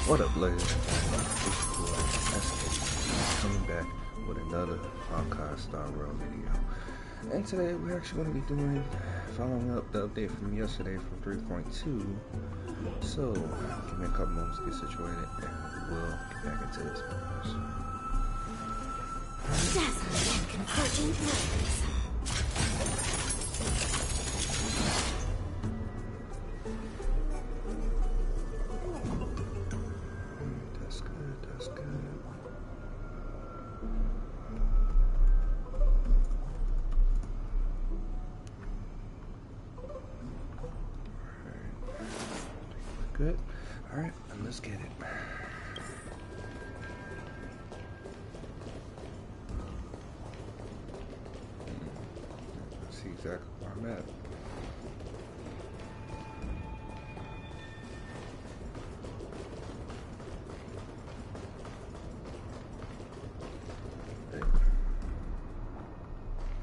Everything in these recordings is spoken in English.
What up, Blazer? It's your boy, coming back with another Honkai Star Rail video. And today we're actually going to be following up the update from yesterday from 3.2. So, give me a couple moments to get situated and we'll get back into this. Dazzling and converging rays. Good. Alright, let's get it. See exactly where I'm at. Hey.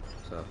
What's up?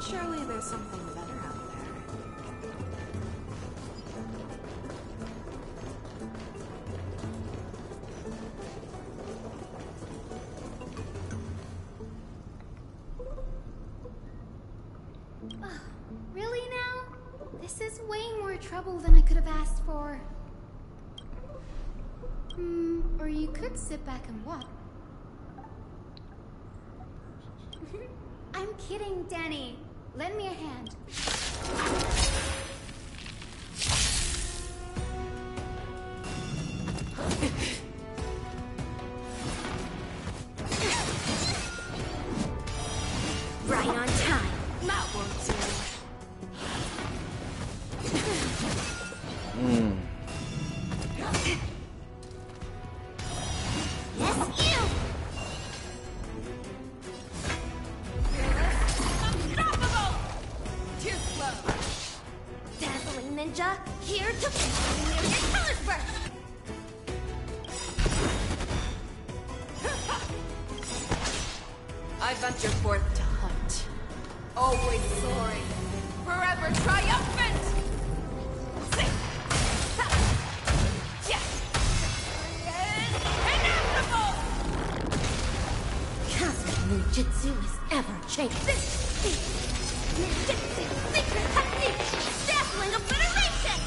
Surely there's something better out there. Really now? This is way more trouble than I could have asked for. Or you could sit back and watch. I'm kidding, Danny. Lend me a hand. Right on time. That won't do. Here to near your colors burst. I venture forth to hunt. Always soaring. Forever triumphant! Yes! Inevitable! Cosmic ninjutsu is ever changing. Ninjutsu secret technique. Dazzling obliteration.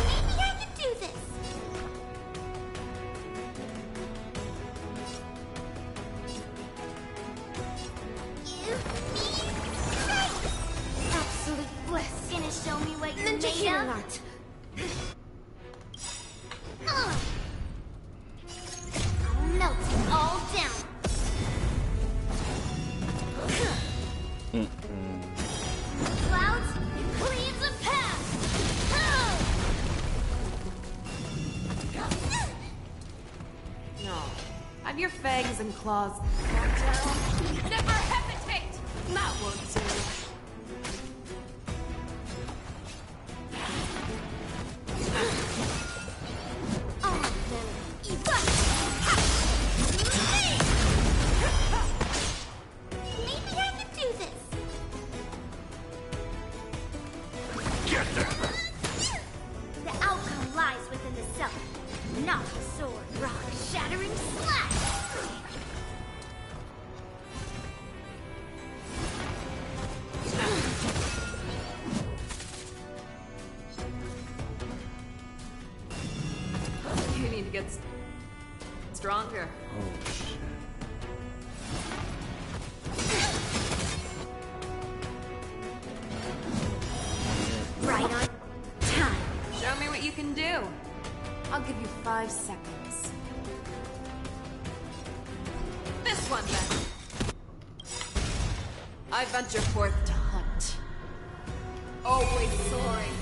Maybe I can do this. Give me strength. Absolute bliss. Gonna show me what you're Ninja made healing of? art. I'll melt it all down. Clouds, it cleaves a path. No. Have your fangs and claws back down. Never hesitate! That won't do. Oh, You need to get stronger. Oh shit. Right on time. Show me what you can do. I'll give you 5 seconds. This one, then. I venture forth to hunt. Always soaring.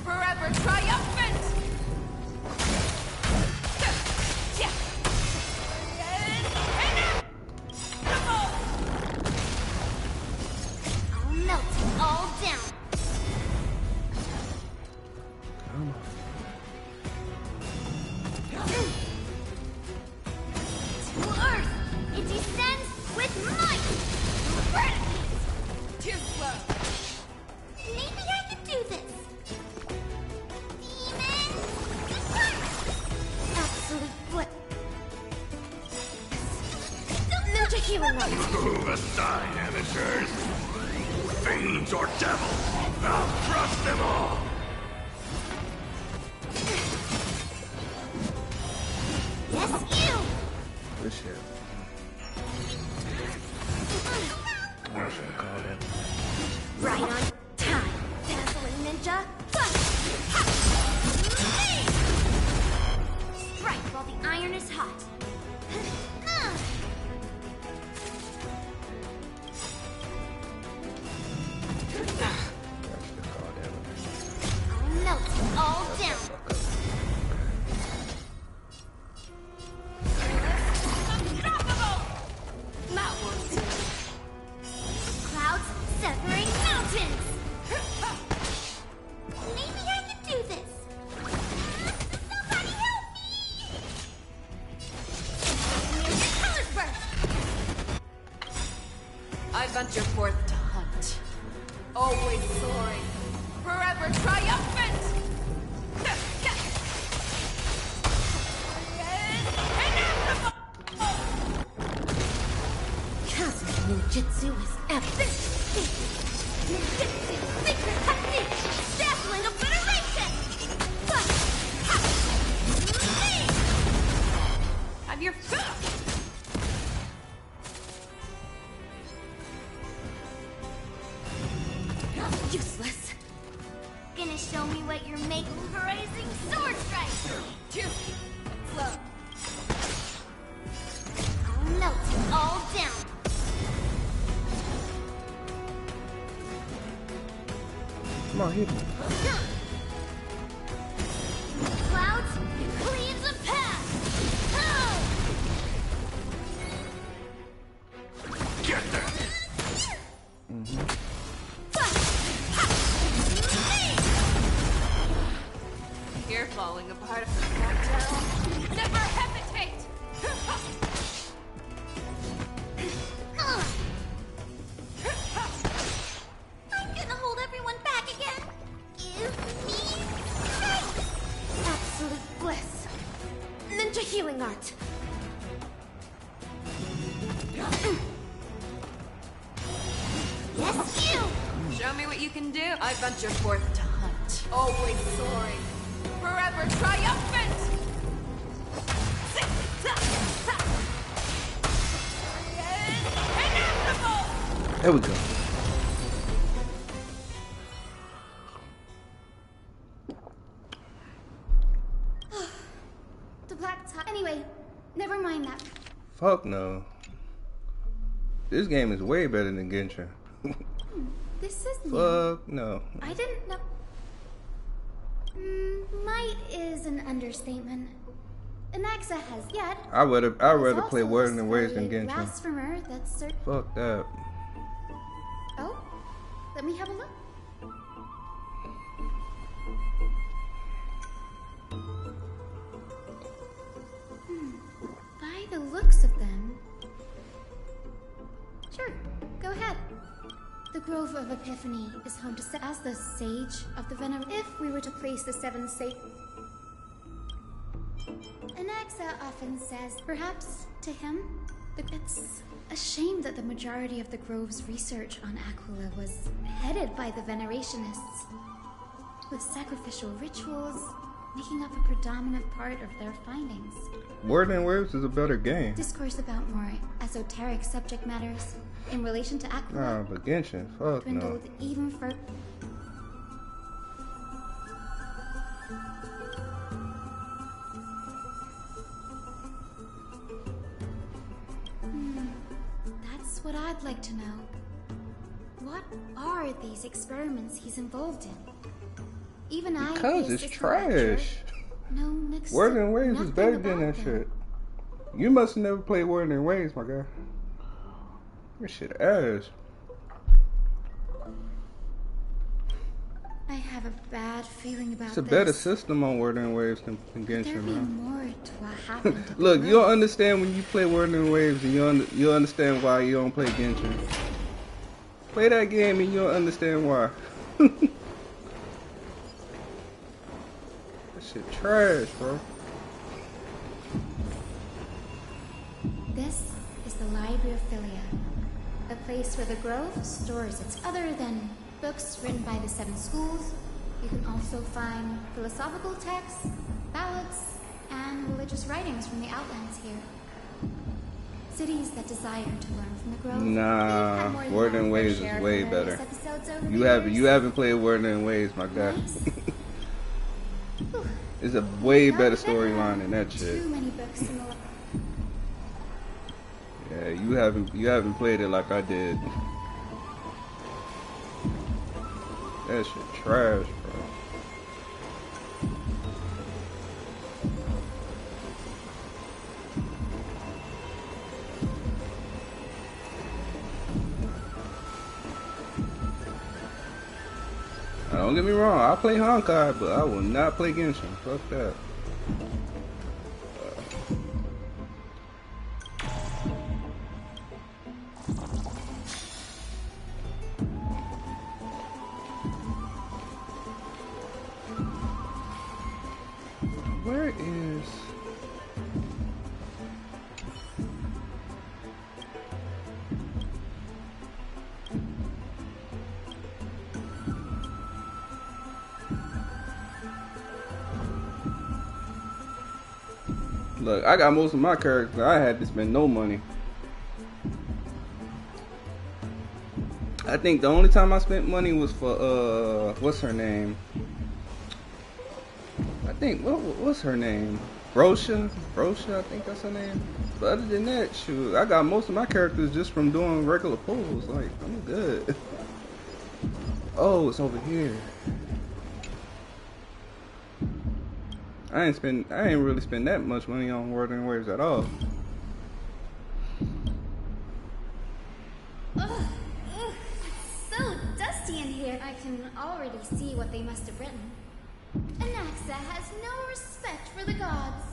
Forever triumphant! I'll melt it all down. Come on. To Earth, it descends with might. Eradicate. Too slow. Maybe I can do this. Demon, depart. Absolute blip. Ninja healing light. Move aside, amateurs! Fiends or devils, I'll crush them all! Yes, you. Good shit. I should call that. Right on time. Dazzling ninja. Ha! Strike while the iron is hot. I should call that. I'll melt it all down. Unstoppable! That won't do. Clouds severing mountains. Maybe I can do this. Somebody help me! Here's your color burst. I venture forth to hunt. Always soaring. Forever triumphant! Cosmic ninjutsu is epic. Ninjutsu secret technique. Dazzling obliteration. Have your Useless. Gonna show me what you're making for rising sword strike. too slow. I'll melt it all down. Come on, hit me. Clouds, clean the path. Get them! You're falling apart if you back down. Never hesitate! I'm gonna hold everyone back again. Give me strength. Absolute bliss. Ninja healing art. Yes, you. Show me what you can do. I venture forth to hunt. Always soaring. Forever triumphant! Inevitable! There we go. The black tie. Anyway, never mind that. Fuck no. This game is way better than Genshin. This is new. Fuck no. I didn't know. Might is an understatement. Anaxa has yet. I'd rather play also Words and Ways than started Genshin. Blasphemer that's Fuck that. Oh, let me have a look. By the looks of them. Sure, go ahead. The Grove of Epiphany is home to as the Sage of the Venom. If we were to place the 7 Sage. Anaxa often says, perhaps to him, it's a shame that the majority of the Grove's research on Aquila was headed by the Venerationists. With sacrificial rituals, making up a predominant part of their findings. Word and Waves is a better game. Discourse about more esoteric subject matters in relation to Aquila Nah, but Genshin, fuck no. dwindled even further. That's what I'd like to know. What are these experiments he's involved in? Even Because it's trash. No next Word and Waves is better than that them. shit. You must have never played Word and Waves, my guy. This shit ass. I have a bad feeling about It's a this. better system on Word and Waves than There Genshin, be man. more to what happened. at the Look, you'll Grove. understand when you play Word and Waves, and you'll understand why you don't play Genshin. Play that game and you'll understand why. That shit trash, bro. This is the Library of Philia, a place where the Grove stores its other than books written by the 7 schools. You can also find philosophical texts, ballads, and religious writings from the Outlands here. Cities that desire to learn from the Grove. Nah, They've had more than Word one and fair Waves share is of way hilarious better. episodes over You the haven't years. played Word and Waves, my guy. Nice. Whew. It's a way Not better that there storyline are than that shit. Too many books in the Yeah, you haven't played it like I did. That shit trash, bro. Now, don't get me wrong, I'll play Honkai, but I will not play Genshin. Fuck that. Where is... Look, I got most of my characters. I had to spend no money. I think the only time I spent money was for what's her name? I think what's her name? Brosha, I think that's her name. But other than that, shoot, I got most of my characters just from doing regular pulls. Like, I'm good. Oh, it's over here. I ain't really spend that much money on Word and Waves at all. Ugh, it's so dusty in here. I can already see what they must have written. Anaxa has no respect for the gods.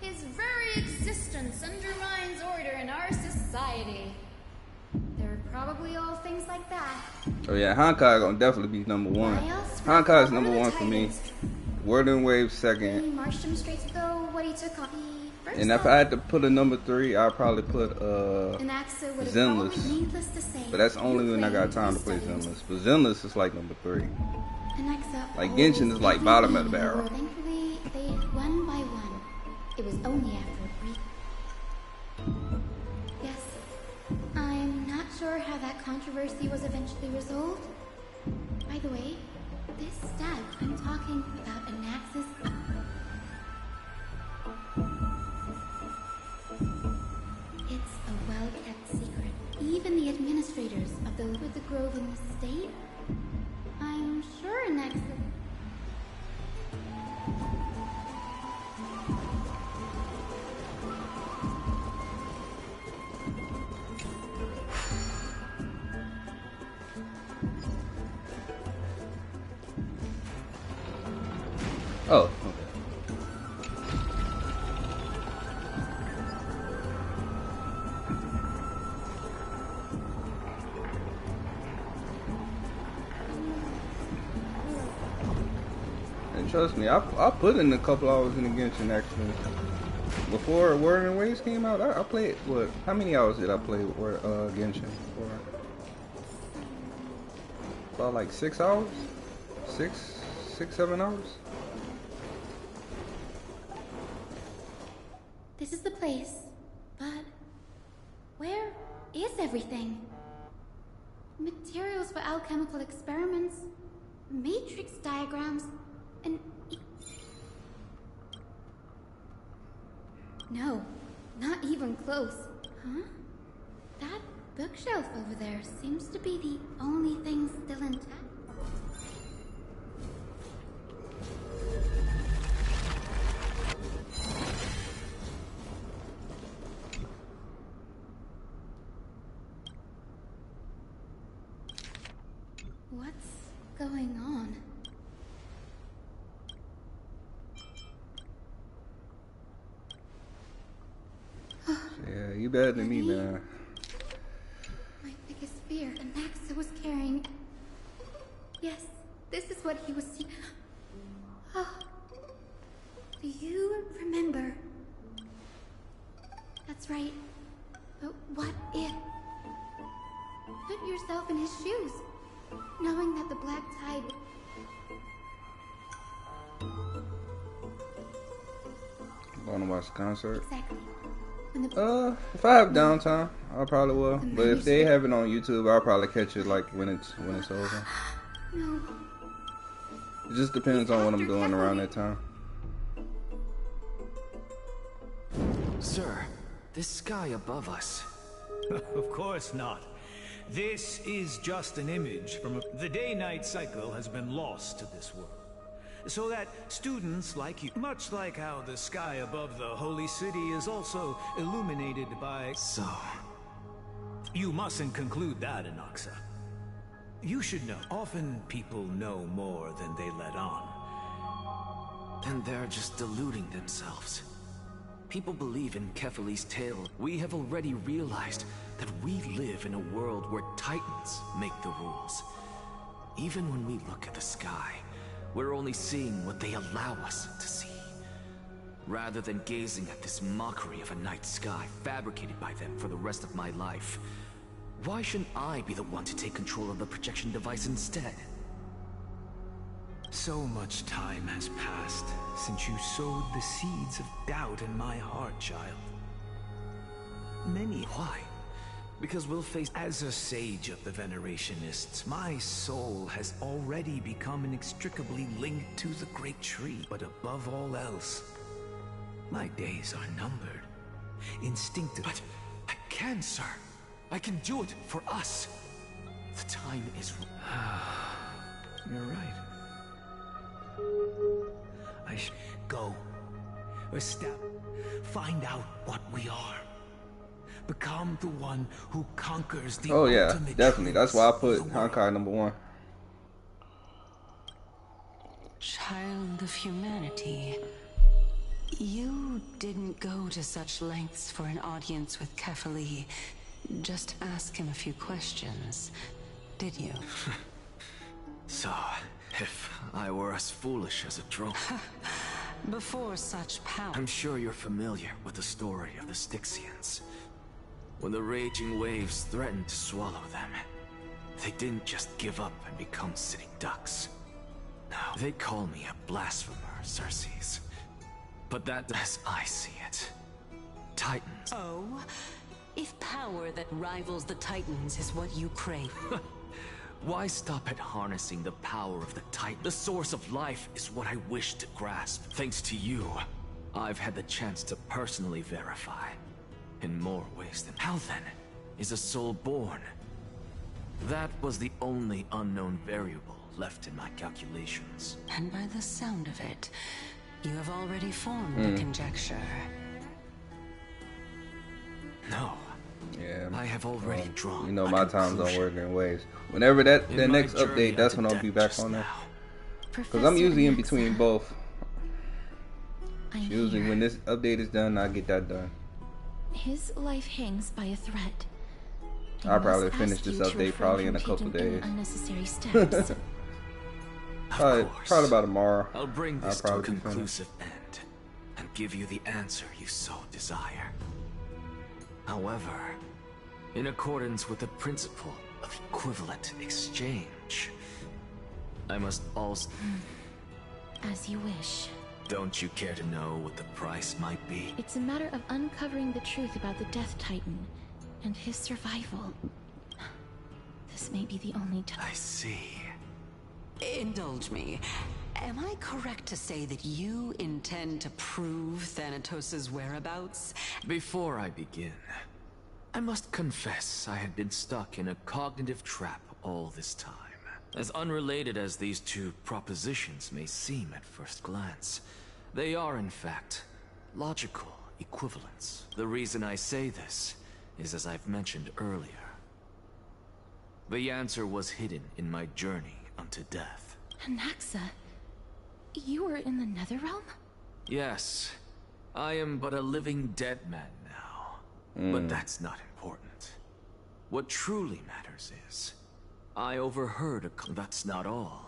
His very existence undermines order in our society. They're probably all things like that. Oh yeah, Honkai gonna definitely be number one. Why else Honkai is would number the one for me. Titans? Word and Waves He second. marched him straight to go what he took on. He first And if thought I had to put a number 3, I'd probably put Anaxa would have Zenless. probably needless to say. but that's only when I got claimed time to he play studied. Zenless. But Zenless is like number 3. Anaxa Like, Genshin is like always bottom of the beat me, barrel. but thankfully, they one by one. It was only after a brief. Yes, I'm not sure how that controversy was eventually resolved. By the way, this stab, I'm talking about Anaxa's. It's a well-kept secret. Even the administrators of the Grove in the state. I'm sure Anaxa. Oh, okay. And trust me, I put in a couple hours in the Genshin actually. Before Word and Waves came out, I played, what, how many hours did I play Genshin for? About like 6 hours? 7 hours? this is the place, but where is everything? Materials for alchemical experiments, matrix diagrams, and... No, not even close. Huh? That bookshelf over there seems to be the only thing still intact. What's going on? Yeah, you better than me, man. My biggest fear, Anaxa was carrying. Yes, this is what he was seeing. Oh. Do you remember? That's right. But what if? Put yourself in his shoes, knowing that the black tide... Want to watch the concert? Exactly. If I have downtime, I probably will. But if they have it on YouTube, I'll probably catch it like when it's over. No. It just depends on what I'm doing around that time. Sir, this sky above us. Of course not. This is just an image from the day-night cycle has been lost to this world. So that students like you, much like how the sky above the holy city is also illuminated by... So... You mustn't conclude that, Anaxa. You should know, often people know more than they let on. Then they're just deluding themselves. People believe in Kefali's tale. We have already realized that we live in a world where Titans make the rules. Even when we look at the sky, we're only seeing what they allow us to see. Rather than gazing at this mockery of a night sky fabricated by them for the rest of my life, why shouldn't I be the one to take control of the projection device instead? So much time has passed since you sowed the seeds of doubt in my heart, child. Many... Why? Because we'll face... As a sage of the Venerationists, my soul has already become inextricably linked to the great tree. But above all else, my days are numbered. Instinctive. But I can, sir. I can do it for us. The time is... You're right. I should go. Find out what we are. Become the one who conquers the Oh yeah, ultimate definitely. That's why I truths put of the world. Honkai #1. Child of humanity. You didn't go to such lengths for an audience with Kefali. Just ask him a few questions, did you? So, if I were as foolish as a drone... Before such power... I'm sure you're familiar with the story of the Styxians. When the raging waves threatened to swallow them, they didn't just give up and become sitting ducks. No, they call me a blasphemer, Circes. But that, as I see it, Titans... Oh? If power that rivals the Titans is what you crave... Why stop at harnessing the power of the Titan? The source of life is what I wish to grasp. Thanks to you, I've had the chance to personally verify. In more ways than... How then is a soul born? That was the only unknown variable left in my calculations. And by the sound of it, you have already formed a conjecture. No. Yeah, I have already drawn. You know, a my times don't conclusion. work in ways. Whenever that In the my next journey update, that's unto when I'll be back death on there. just Because I'm usually in Anaxa, between both. I'm Usually here. when this update is done, I get that done. His life hangs by a thread. I'll probably must finish ask this you to update refrain probably in from a couple taking any days. unnecessary steps. Probably course. about tomorrow. I'll bring I'll this to a probably be finished. conclusive end and give you the answer you so desire. However, in accordance with the principle of equivalent exchange, I must also... As you wish. Don't you care to know what the price might be? It's a matter of uncovering the truth about the Death Titan and his survival. This may be the only time. I see. Indulge me. Am I correct to say that you intend to prove Thanatos' whereabouts? Before I begin, I must confess I had been stuck in a cognitive trap all this time. As unrelated as these two propositions may seem at first glance, they are in fact logical equivalents. The reason I say this is as I've mentioned earlier. The answer was hidden in my journey unto death. Anaxa, you were in the Netherrealm? Yes, I am but a living dead man now. But that's not important. What truly matters is, I overheard that's not all.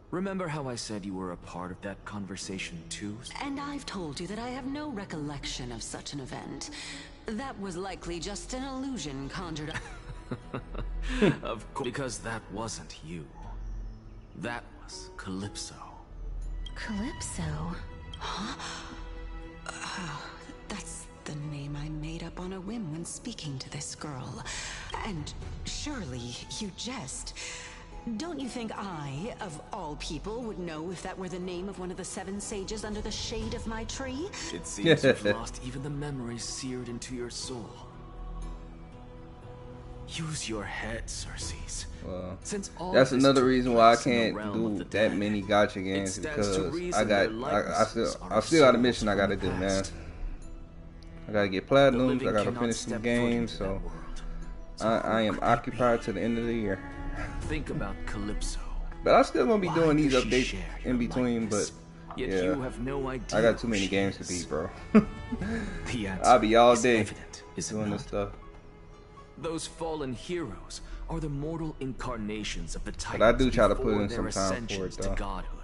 Remember how I said you were a part of that conversation too? And I've told you that I have no recollection of such an event. That was likely just an illusion conjured up. Of course, because that wasn't you. That was Calypso. Calypso? Huh? That's the name I made up on a whim when speaking to this girl. And surely you jest. Don't you think I, of all people, would know if that were the name of one of the 7 sages under the shade of my tree? It seems you've lost even the memories seared into your soul. Use your head, Circes. Well, Since all that's this another took reason why I place in the can't realm do of the that dead, many gacha games, it stands because to reason their likenesses I are still got a souls mission I from gotta the do, man. past. I gotta get The platinums, living I gotta cannot finish some step foot games, into that so world. I am occupied to the end of the year. Think about Calypso. But I'm still gonna be Why doing these does she updates share in your between, likeness? but Yet yeah, you have no idea I got too who many she games to is. beat, bro. The answer I'll be all is day evident, is it doing not? this stuff. Those fallen heroes are the mortal incarnations of the Titans. But I do try to before put in their some time for ascensions it, to though. godhood.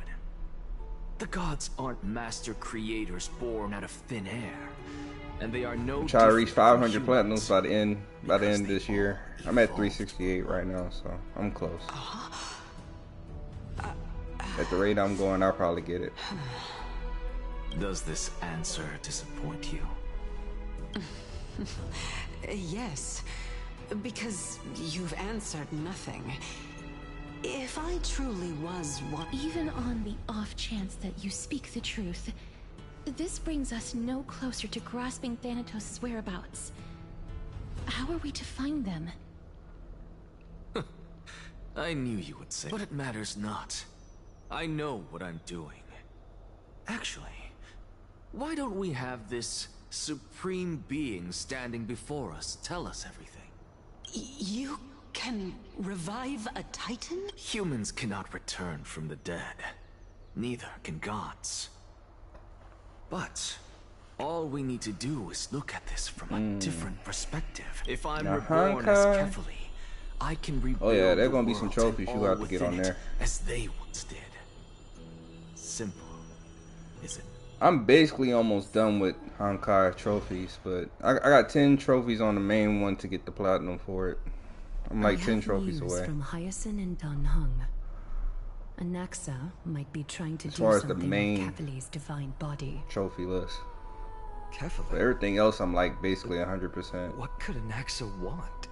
The gods aren't master creators born out of thin air, and they are no. Try to reach different 500 from platinums humans, by the end because of this they year. all I'm at evolved. 368 right now, so I'm close. At the rate I'm going, I'll probably get it. Does this answer disappoint you? Yes, because you've answered nothing. If I truly was one... Even on the off chance that you speak the truth, this brings us no closer to grasping Thanatos' whereabouts. How are we to find them? I knew you would say, but it matters not. I know what I'm doing. Actually, why don't we have this supreme being standing before us tell us everything? You can revive a Titan? Humans cannot return from the dead. Neither can gods. But all we need to do is look at this from a different perspective. If I'm Now, reborn as Honkai. Kefali, I can rebuild Oh yeah, there's the gonna be some world trophies and you all have to get within on it, there. as they once did. Simple, is it? I'm basically almost done with Honkai trophies, but I got 10 trophies on the main one to get the platinum for it. I'm like 10 trophies away. From Hyacinth and Dan Hung. Anaxa might be trying to As do far as the something main with Kefali's divine body. Trophy list. But Kefali? everything else, I'm like basically 100%. What could Anaxa want?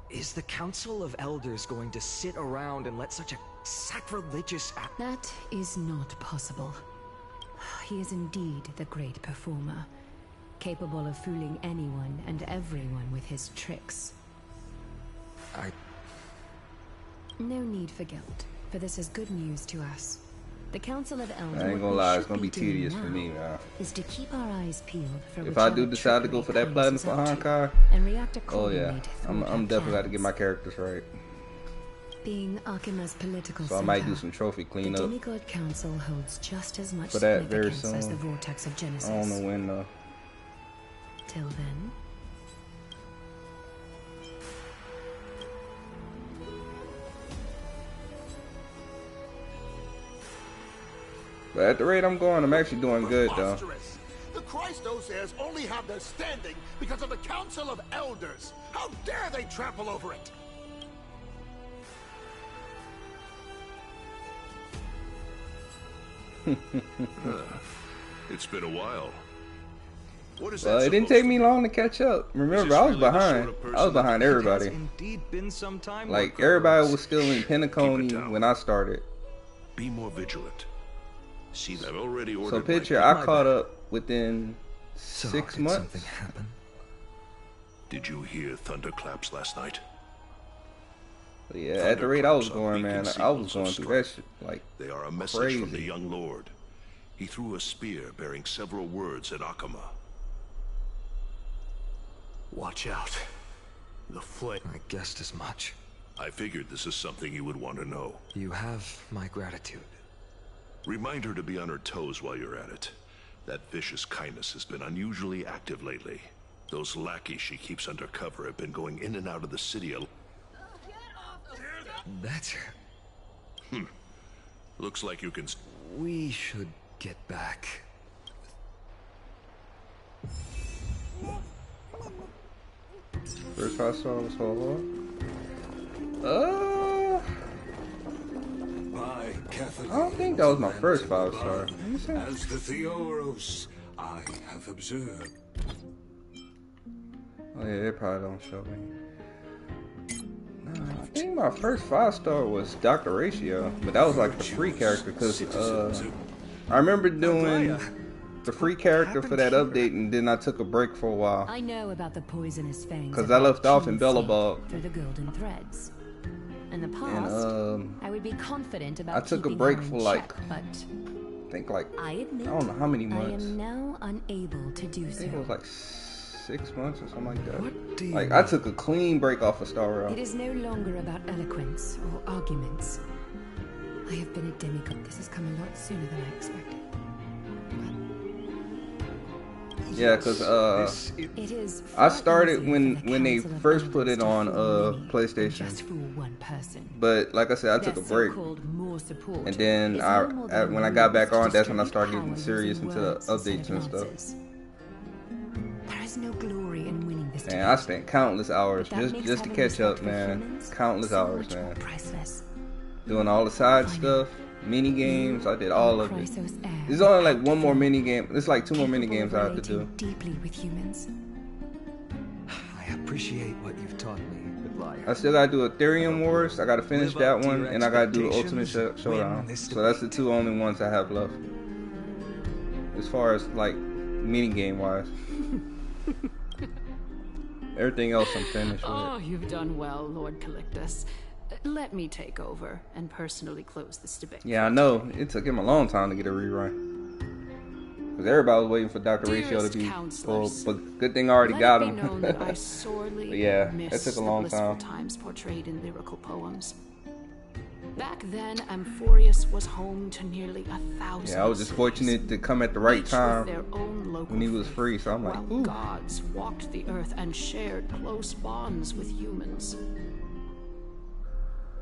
Is the Council of Elders going to sit around and let such a sacrilegious act? That is not possible. He is indeed the great performer, capable of fooling anyone and everyone with his tricks. No need for guilt, for this is good news to us. The Council of Elders. I ain't gonna lie, it's gonna be tedious for me, man. Is to keep our eyes peeled for If I do whichever decide to go for that trickery platinum Kai's for is up to, Honkai, and react oh accordingly yeah, to I'm thwart our definitely got to get plans. my characters right. Being Akima's political So I might do center, some trophy the cleanup. Demigod Council holds just as much For that very significance as the soon. Vortex of Genesis. I don't know when though. Till then, But at the rate I'm going, I'm actually doing good though. Preposterous. The Christos heirs only have their standing because of the Council of Elders. How dare they trample over it? It's been a while. What is Well, that it didn't take me long to catch up. Remember, I was behind. I was behind everybody. Indeed been some time. Like, everybody was still in Pentacone when I started. Be more vigilant. See, I've already ordered. So picture, I caught up within 6 months. Something happen? Did you hear thunderclaps last night? But yeah, at the rate I was going, man, I was going through that shit like they are a message crazy. from the young lord. He threw a spear bearing several words at Akama. Watch out. The flame. I guessed as much. I figured this is something you would want to know. You have my gratitude. Remind her to be on her toes while you're at it. That vicious kindness has been unusually active lately. Those lackeys she keeps under cover have been going in and out of the city. That's her. Looks like you can... We should get back. First I saw was Holo. I don't think that was my first 5-star. As the Theoros, I have observed. Oh yeah, they probably don't show me. Nah, I think my first 5-star was Dr. Ratio, but that was like the free character because I remember doing the free character for that update, and then I took a break for a while. I know about the poisonous fangs because I left off in Bellabog through the golden threads. In the past, and I would be confident about I took a keeping break her in for like check, but I think like I admit, I don't know how many I months. am now unable to do I so. think it was like 6 months or something like that. What do you Like I took a clean break off of Star Rail. It is no longer about eloquence or arguments. I have been a demigod. This has come a lot sooner than I expected. Yeah, because It is I far started easier when for the they Council of first put Elders it to on fool me than PlayStation. just fool one person. But like I said, I took a Their break, so-called more support and then is no more than when I got back used on, to that's when I distribute started power getting using serious into the words instead updates of and stuff. answers. There is no glory in winning this And I spent countless hours But that just makes to having catch up, respect for man. humans Countless so hours, much more man. priceless. Doing all the side stuff, mini games. I did all of it. There's only like one more mini game. There's like 2 more mini games I have to do. Deeply with humans. I appreciate what you've taught me, good liar. I still gotta do Ethereum Wars. I gotta finish Live that up to one, your and I gotta do Ultimate expectations, Showdown. win this So that's the 2 only ones I have left. As far as like mini game wise. Everything else I'm finished with. Oh, you've done well, Lord Calictus. Let me take over and personally close this debate. Yeah, I know. It took him a long time to get a rerun. Because everybody was waiting for Dr. Ratio to be full. But good thing I already got him. Let it be known that I sorely But yeah, miss that took a the long blissful time. times portrayed in lyrical poems. Back then, Amphoreus was home to nearly 1,000. Yeah, I was just fortunate to come at the right each time with their own local when he was faith, free. So I'm like, while ooh. gods walked the earth and shared close bonds with humans.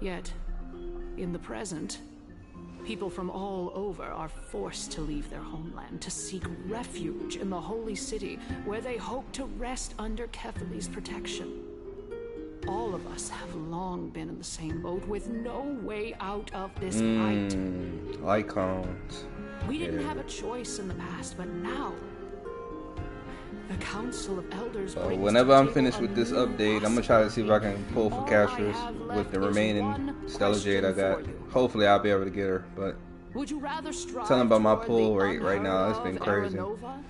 Yet, in the present, people from all over are forced to leave their homeland to seek refuge in the holy city, where they hope to rest under Kefali's protection. All of us have long been in the same boat, with no way out of this fight. Icons. We didn't have a choice in the past, but now the Council of Elders brings Whenever to I'm the finished table with this a new update, I'm gonna try to see if I can pull for All I Castorice have with left the is remaining one Stellar Jade I got. question for you. Hopefully I'll be able to get her, but Would you rather strive telling about my toward pull the rate right now, it's unheard been of crazy. Aranova,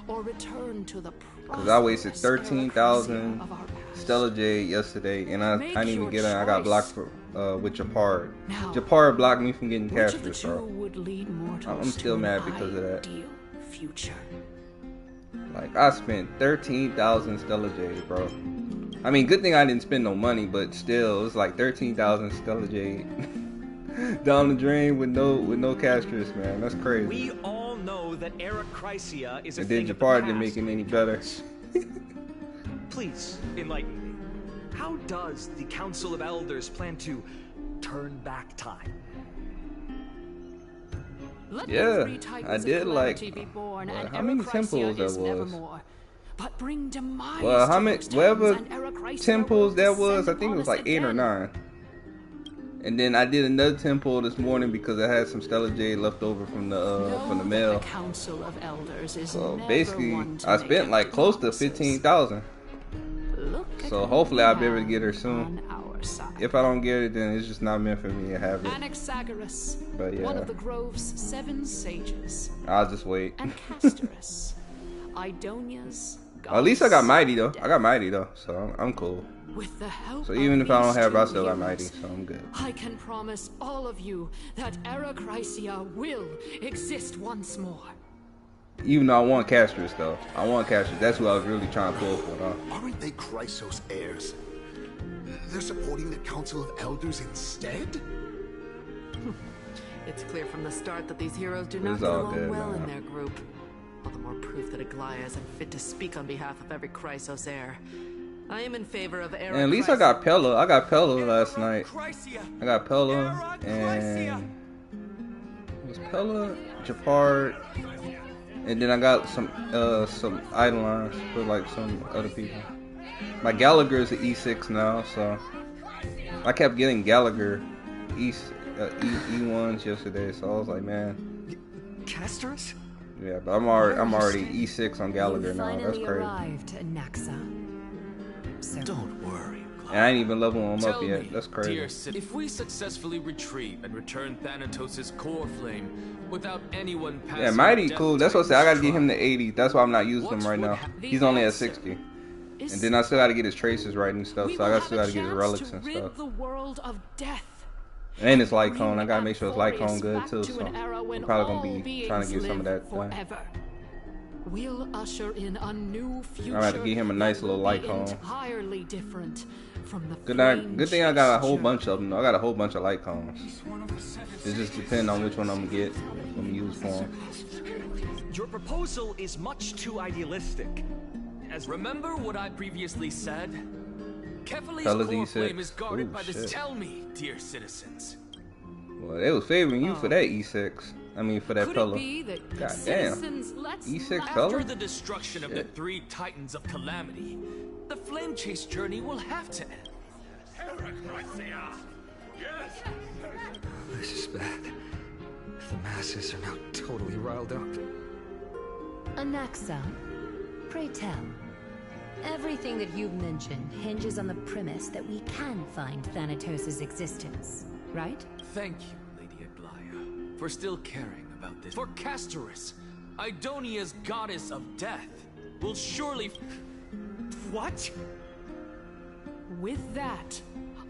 or return to the Because I wasted prosperous 13,000 Arakrazia of our past? Stellar Jade yesterday, and I didn't even get her. I got blocked for, with Japar. Now, Japar blocked me from getting Which of the Castorice, two bro. would lead mortals I'm still to mad an because of that. ideal future? Like, I spent 13,000 Stellar Jade, bro. I mean, good thing I didn't spend no money, but still, it was like 13,000 Stellar Jade down the drain with no Castorice, man. That's crazy. We all know that Arakrazia is a And then thing of the Japar didn't past. make it any better. Please, enlighten me. How does the Council of Elders plan to turn back time? Let Yeah, the three titans I of did like. calamity be born, Well, and how many Arakrazia temples that is was? nevermore. But bring demise Well, how to many, those titans, whatever and Arakrazia temples will that was, I descend think it was upon like us 8 or again. 9. And then I did another temple this morning because I had some Stellar Jade left over from the mail. The Council of Elders is So never basically, one to I make spent like close to promises. 15,000. Look at So what hopefully we I'll be able to have get her soon. on our side. If I don't get it, then it's just not meant for me to have it. Anaxagoras, But one yeah, of the Grove's 7 sages, I'll just wait. and Castorice, Idonia's At least I got goddess Mighty though. of I got Mighty though, so I'm cool. With the help So even of if I don't these have it, I two still got heroes, Mighty, so I'm good. I can promise all of you that Arakrysia will exist once more. Even though I want Castorice though. I want Castorice. That's who I was really trying to pull for though. Aren't they Chrysos heirs? They're supporting the Council of Elders instead? It's clear from the start that these heroes do not It's get all along good, well man. in their group. All the more proof that Aglaya isn't fit to speak on behalf of every Chrysos heir. I am in favor of And at least I got Pella. I got Pella last night. I got Pella and was Pella, Japard, and then I got some Eidolons for like some other people. My Gallagher is an E6 now, so I kept getting Gallagher E1s yesterday, so I was like, man. Castorice? Yeah, but I'm already E6 on Gallagher now. That's Finally crazy. arrived, Anaxa. So Don't worry, And I ain't even leveling him up Tell yet. me, That's crazy. dear Sid, if we successfully retreat and return Thanatos' core flame without anyone passing Yeah, Mighty Death cool. That's what I said. I gotta get him to Titan's 80. That's why I'm not using him right now. The He's only at answer 60. is And then I still gotta get his traces right and stuff. we So I will still have gotta a get his chance relics to and rid stuff. the world of death. And his light Bring cone. I gotta make sure his light cone Amphoreus good back too. to So an era when I'm probably all gonna be trying to beings get some of live that done. forever. We'll usher in a new future. I'm gonna have to get him a nice that little will light be cone. Entirely different from the Good thing I got a whole flame-chased bunch of them. Though. I got a whole bunch of light cones. It just depends on which one I'm gonna get. I'm gonna use for him. Your proposal is much too idealistic. As Remember what I previously said? Kefali's Pella's core E6. flame is guarded Ooh, by this. shit. Tell me, dear citizens. Well, they was favoring you for that E6. I mean, for that Could Pella. it be that God damn. citizens let's E6 laugh- Pella? After the destruction of the Shit. 3 Titans of Calamity, the flame chase journey will have to end. this is bad. The masses are now totally riled up. Anaxa, pray tell. Everything that you've mentioned hinges on the premise that we can find Thanatos' existence, right? Thank you, Lady Aglaya, for still caring about this. For Castorice, Idonia's goddess of death, will surely... What? With that,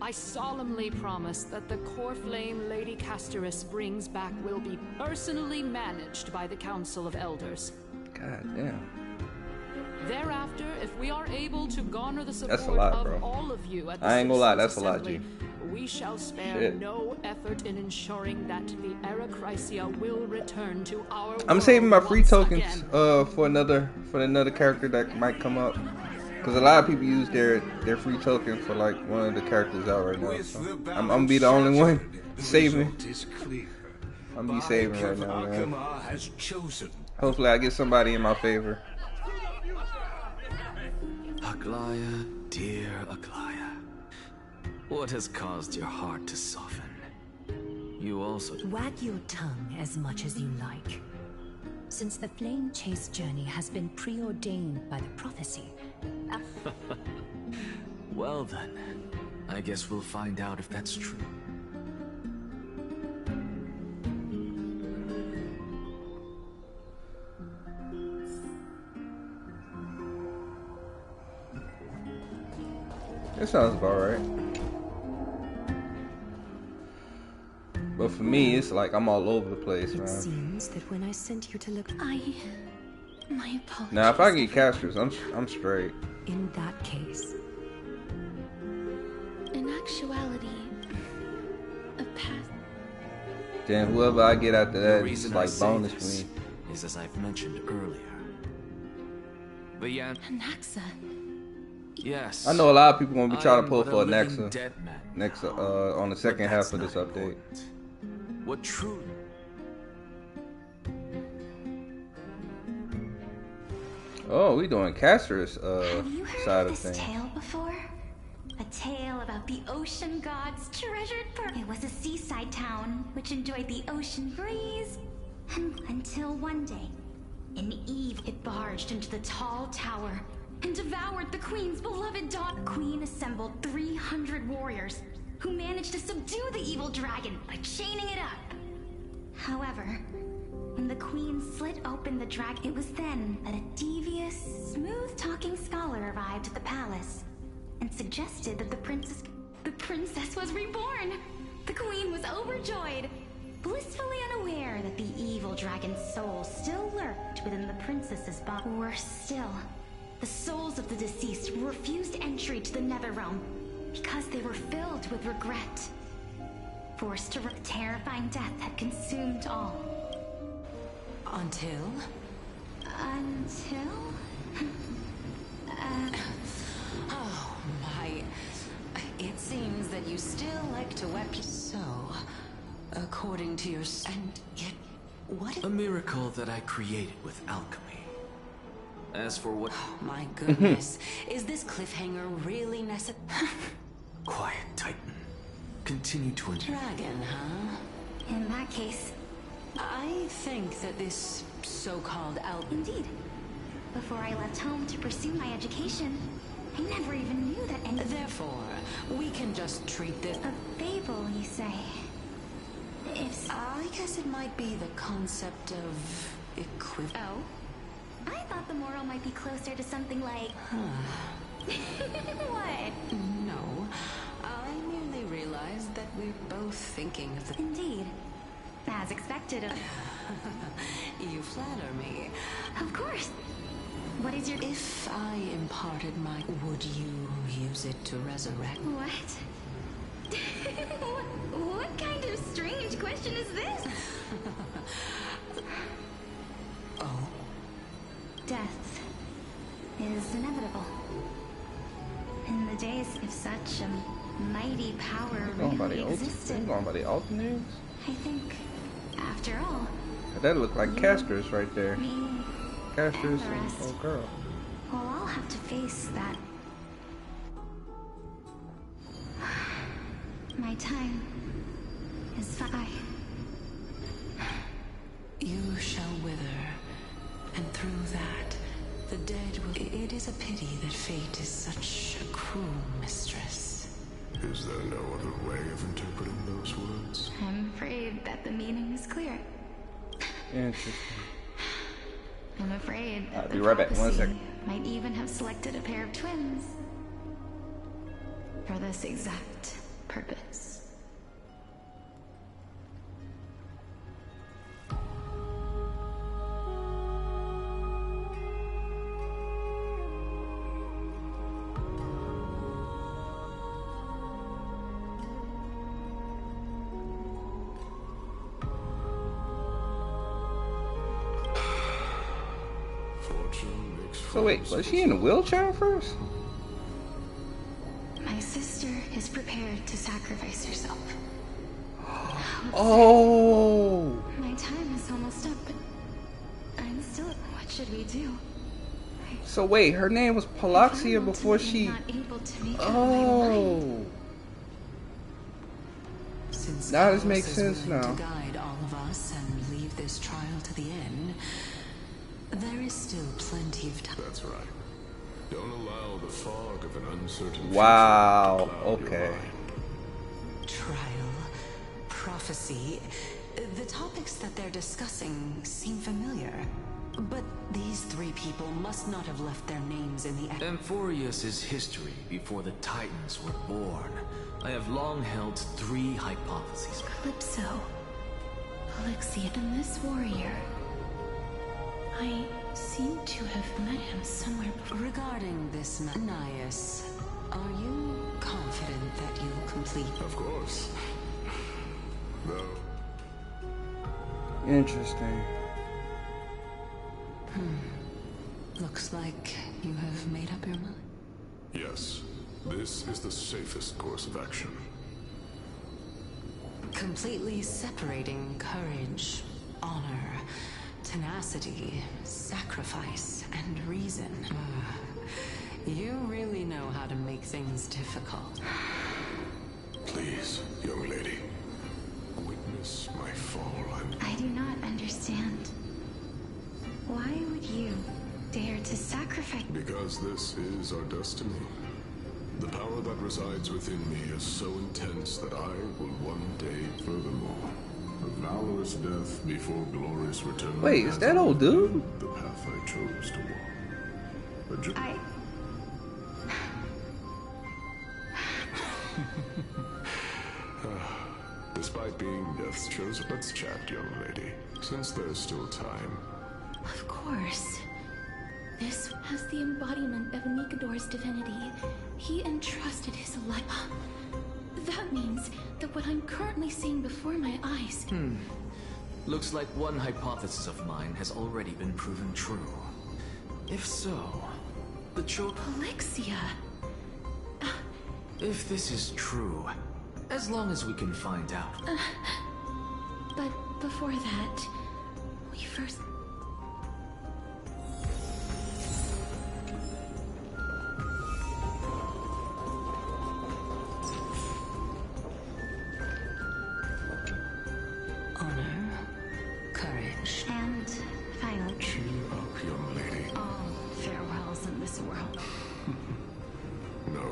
I solemnly promise that the core flame Lady Castorice brings back will be personally managed by the Council of Elders. God damn. Thereafter, if we are able to garner the That's a support lot, of bro. all of you at the I ain't gonna lie, Citizens' that's a lot, Assembly, G. we shall spare Shit. no effort in ensuring that the Arakrysia will return to our I'm saving my world free once tokens again. for another character that might come up. Cause a lot of people use their free token for like one of the characters out right now. So I'm gonna be the only one saving. I'm gonna be saving right now, man. has chosen. Hopefully I get somebody in my favor. Aglaya, dear Aglaya, what has caused your heart to soften? You also... Wag your tongue as much as you like. Since the flame chase journey has been preordained by the prophecy. Well then, I guess we'll find out if that's true. That sounds about right. But for me, it's like I'm all over the place, It man. seems that when I sent you to look, My apologies. Now, if I get Castorice, I'm straight. in that case, In actuality, a path. Then whoever I get after The that is reason I like say bonus this for me. is as I've mentioned earlier. But yeah, Anaxa. yes. I know a lot of people gonna be trying to I pull am for a but living Nexa dead man next now. on the But second that's half of this not update. important. What truly... Oh, we doing Castorice Have you heard side of of this things. tale before? A tale about the ocean god's treasured pearl. It was a seaside town which enjoyed the ocean breeze, and until one day, an eve, it barged into the tall tower and devoured the queen's beloved daughter. The queen assembled 300 warriors who managed to subdue the evil dragon by chaining it up. However, when the queen slit open the dragon, it was then that a devious, smooth-talking scholar arrived at the palace and suggested that the princess was reborn. The queen was overjoyed, blissfully unaware that the evil dragon's soul still lurked within the princess's body. Worse still, the souls of the deceased refused entry to the Netherrealm because they were filled with regret. Forced to terrifying death had consumed all. Until? Oh my. It seems that you still like to weep. So, according to your... And yet, what is... A miracle that I created with alchemy. As for what... Oh my goodness. Is this cliffhanger really necessary? Quiet, Titan. Continue to... Dragon, huh? In that case... I think that this so-called Indeed. Before I left home to pursue my education, I never even knew that any... Therefore, we can just treat this... A fable, you say? If... I guess it might be the concept of... Oh? I thought the moral might be closer to something like... What? No. I merely realized that we're both thinking of the... Indeed. As expected of... You flatter me. Of course. What is your... If I imparted my... Would you use it to resurrect? What? What kind of strange question is this? Oh. Death is inevitable. In the days if such a mighty power really existed... Going by the alternates? I think, after all... That looked like Castorice right there. Me, Castorice and the old girl. Well, I'll have to face that. My time is fine. You shall wither, and through that, the dead will... It is a pity that fate is such a cruel mistress. Is there no other way of interpreting those words? I'm afraid that the meaning is clear. Interesting. I'm afraid I'll that be the right back. 1 prophecy second. might even have selected a pair of twins for this exact purpose. So wait, was she in a wheelchair first? My sister is prepared to sacrifice herself. Oh! My time is almost up, but I'm still... What should we do? So wait, her name was Palaxia before she... Oh! Since now this makes Carlos sense is willing now. To guide all of us and leave this trial to the end, there is still plenty of time. That's right. Don't allow the fog of an uncertain Wow. future to cloud your Okay. mind. Trial, prophecy, the topics that they're discussing seem familiar. But these three people must not have left their names in the... Amphoreus' history before the Titans were born. I have long held three hypotheses. Calypso, Palaxia, and this warrior. I seem to have met him somewhere before. Regarding this, Nias, are you confident that you'll complete? Of course. No. Interesting. Looks like you have made up your mind. Yes. This is the safest course of action. Completely separating courage, honor, tenacity, sacrifice, and reason. You really know how to make things difficult. Please, young lady, witness my fall. I do not understand. Why would you dare to sacrifice? Because this is our destiny. The power that resides within me is so intense that I will one day, furthermore, a valorous death before glorious return. Wait, is that old dude? The path I chose to walk. Despite being death's chosen, let's chat, young lady, since there's still time. Of course. This has the embodiment of Nikador's divinity. He entrusted his life. That means that what I'm currently seeing before my eyes... Looks like one hypothesis of mine has already been proven true. If so, the Polixia! If this is true, as long as we can find out. But before that, we first... Honor, courage, and finally... Cheer up, young lady. All farewells in this world. No,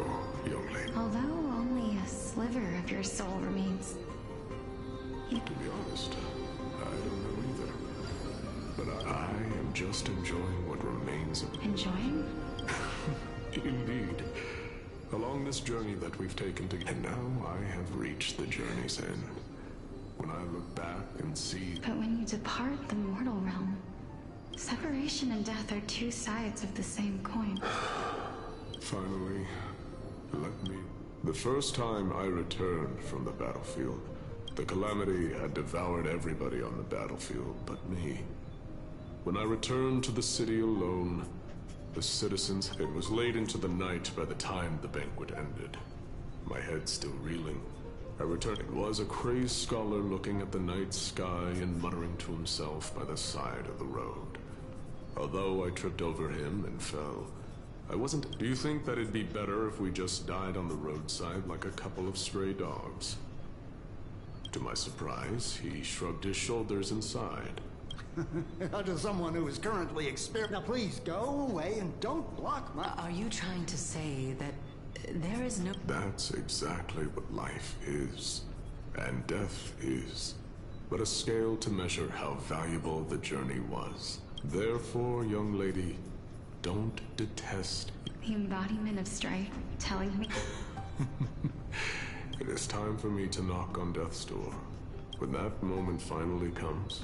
young lady. Although only a sliver of your soul remains. To be honest, I don't know either. But I am just enjoying what remains of... Enjoying? Indeed. Along this journey that we've taken together, and now I have reached the journey's end. When I look back and see... But when you depart the mortal realm, separation and death are two sides of the same coin. Finally, let me... The first time I returned from the battlefield, the calamity had devoured everybody on the battlefield but me. When I returned to the city alone, the citizens... It was late into the night by the time the banquet ended. My head still reeling. I returned. It was a crazed scholar looking at the night sky and muttering to himself by the side of the road. Although I tripped over him and fell, I wasn't... Do you think that it'd be better if we just died on the roadside like a couple of stray dogs? To my surprise, he shrugged his shoulders and sighed. To someone who is currently experiencing... Now please, go away and don't block my... Are you trying to say that there is no... That's exactly what life is. And death is. But a scale to measure how valuable the journey was. Therefore, young lady, don't detest... The embodiment of strife, telling me... It is time for me to knock on death's door. When that moment finally comes...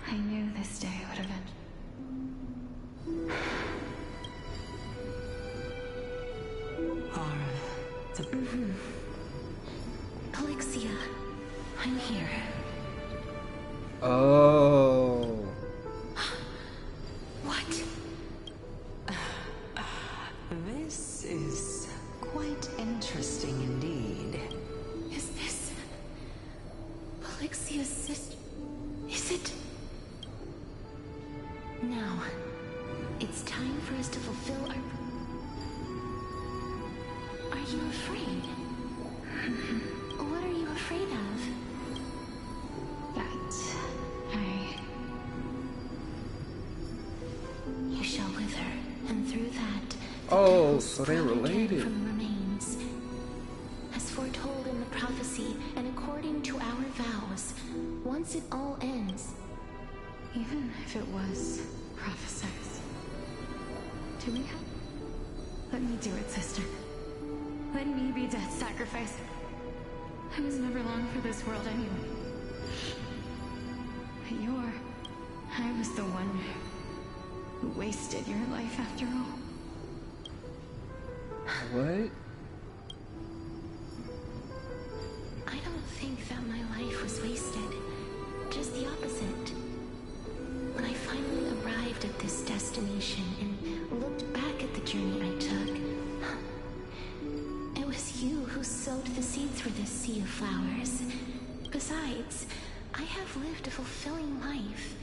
I knew this day would have ended. Polixia, I'm here. Oh. What? This is quite interesting indeed. Is this... Polixia's sister? Is it... Now, it's time for us to fulfill our... Are you afraid? What are you afraid of? That You shall wither, and through that... Oh, so they related. From remains. As foretold in the prophecy, and according to our vows, once it all ends... Even if it was prophesized. Do we have... Let me do it, sister. Let me be death's sacrifice. I was never long for this world anyway. But I was the one who wasted your life after all. What? I don't think that my life was wasted. Just the opposite. When I finally arrived at this destination and looked back at the journey I took, it was you who sowed the seeds for this sea of flowers. Besides, I have lived a fulfilling life.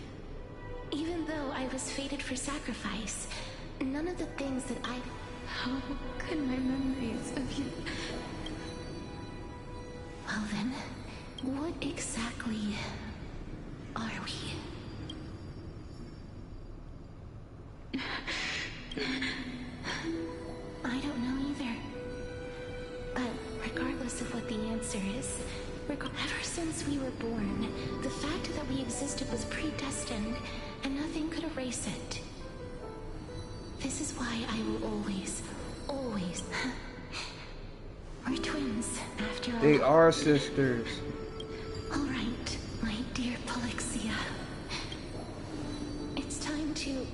Even Even though I was fated for sacrifice, none of the things that I... How could my memories of you... Well then, what exactly are we? I don't know either. But regardless of what the answer is, ever since we were born, the fact that we existed was predestined, and nothing could erase it. This is why I will always... We're twins, after all. They are sisters. Alright, my dear Polixia. It's time to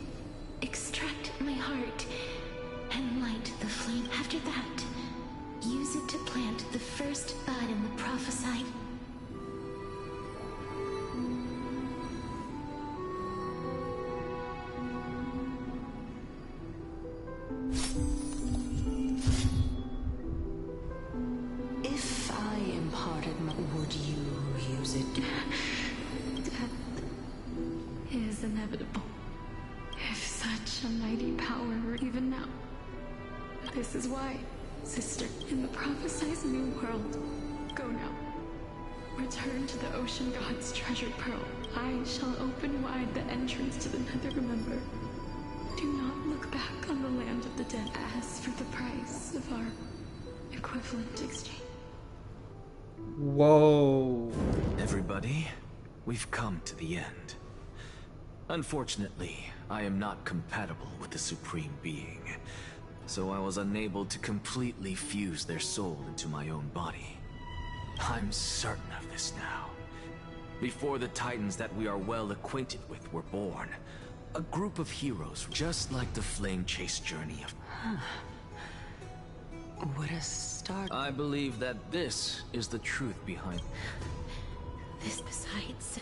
extract my heart and light the flame. After that, use it to plant the first bud in the prophesied. If I imparted my... would you use it? Death is inevitable. If such a mighty power were even now. This is why, sister, in the prophesied new world, go now. Return to the ocean god's treasured pearl. I shall open wide the entrance to the nether. Remember, do not look back on the land of the dead. As for the price of our equivalent exchange. Whoa. Everybody, we've come to the end. Unfortunately, I am not compatible with the Supreme Being, so I was unable to completely fuse their soul into my own body. I'm certain of this now. Before the Titans that we are well acquainted with were born, a group of heroes just like the Flame Chase journey of... What a start. I believe that this is the truth behind... This besides,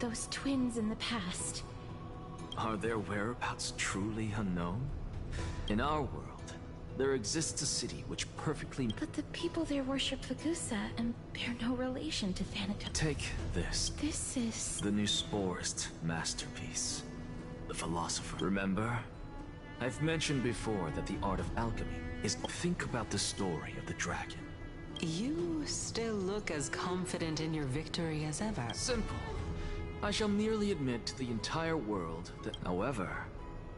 those twins in the past. Are their whereabouts truly unknown? In our world, there exists a city which perfectly... But the people there worship Vagusa and bear no relation to Thanatos. Take this. This is... The new Sporist masterpiece. The philosopher. Remember? I've mentioned before that the art of alchemy is... Think about the story of the dragon. You still look as confident in your victory as ever. Simple. I shall merely admit to the entire world that, however,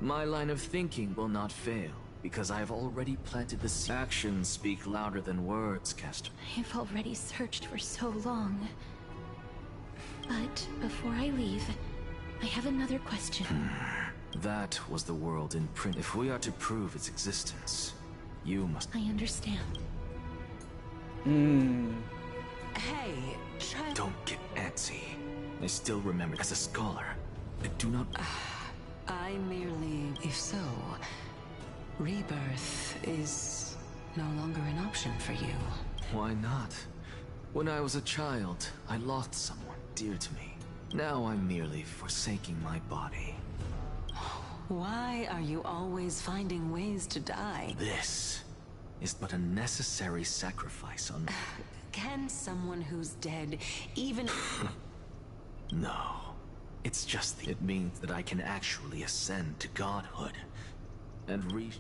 my line of thinking will not fail, because I have already planted the seed. Actions speak louder than words, Castor. I've already searched for so long. But before I leave, I have another question. That was the world in print. If we are to prove its existence, you must... I understand. Hey, child... Don't get antsy. I still remember as a scholar. I do not... I merely... If so, rebirth is no longer an option for you. Why not? When I was a child, I lost someone dear to me. Now I'm merely forsaking my body. Why are you always finding ways to die? This is but a necessary sacrifice on... Can someone who's dead even... No. It's just the... It means that I can actually ascend to godhood. And reach...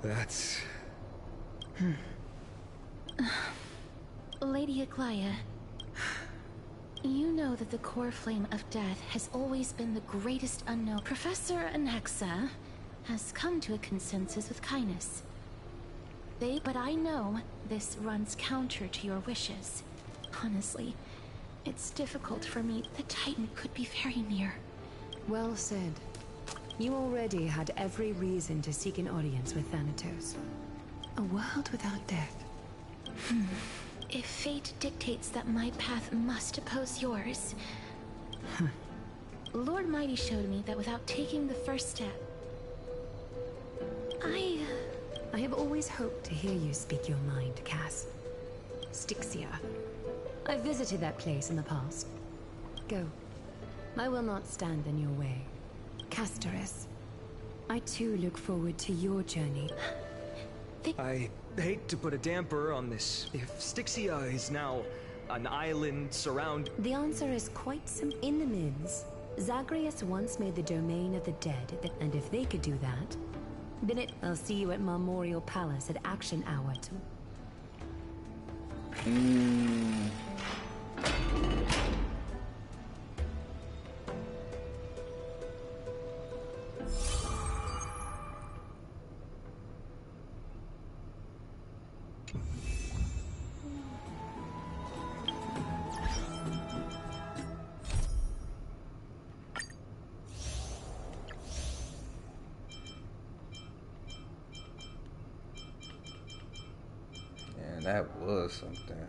That's... Lady Aglaia, you know that the core flame of death has always been the greatest unknown. Professor Anaxa has come to a consensus with kindness. But I know this runs counter to your wishes. Honestly, it's difficult for me. The Titan could be very near. Well said. You already had every reason to seek an audience with Thanatos. A world without death. If fate dictates that my path must oppose yours... Lord Mighty showed me that without taking the first step... I have always hoped to hear you speak your mind, Cass. Styxia. I visited that place in the past. Go. I will not stand in your way. Castorice. I too look forward to your journey. I hate to put a damper on this. If Styxia is now an island surrounded... The answer is quite simple. In the Mids, Zagreus once made the domain of the dead, and if they could do that, then I'll see you at Memorial Palace at Action Hour. And that was something.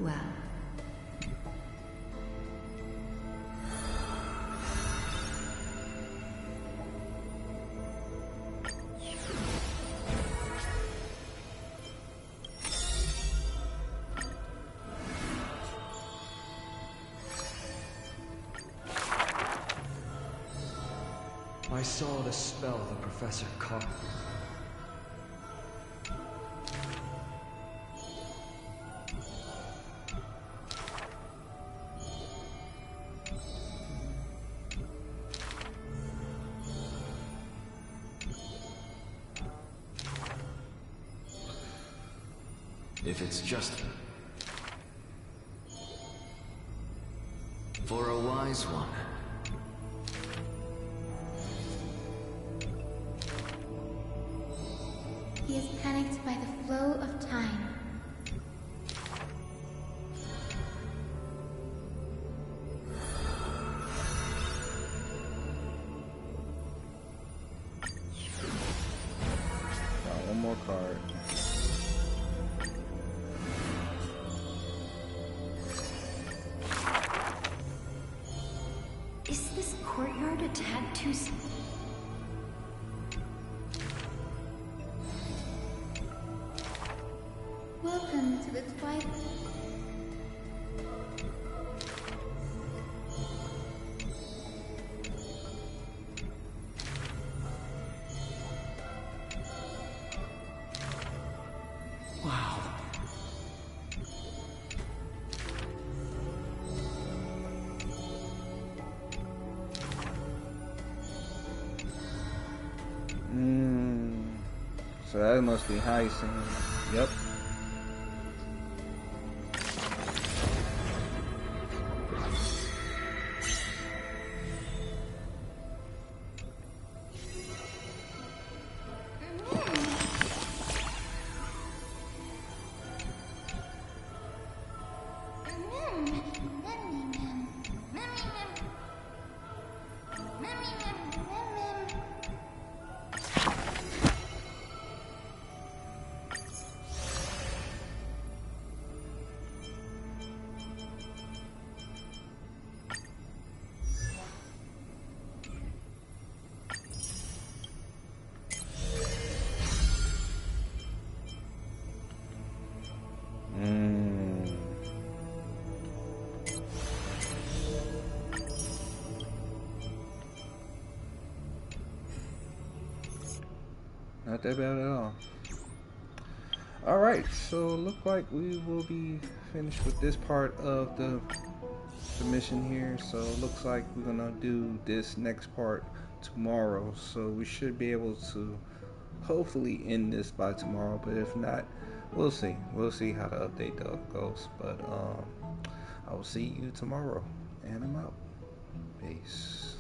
Well. I saw the spell the professor caught. If it's just for a wise one. He is panicked by the flow of time. One more card. Is this courtyard a tad too... Welcome to the Twilight. Wow. So that must be Hyacinth. Yep. not that bad at all. Alright, so look like we will be finished with this part of the mission here. So it looks like we're gonna do this next part tomorrow. So we should be able to hopefully end this by tomorrow, but if not, we'll see. We'll see how the update goes. But I will see you tomorrow, and I'm out. Peace.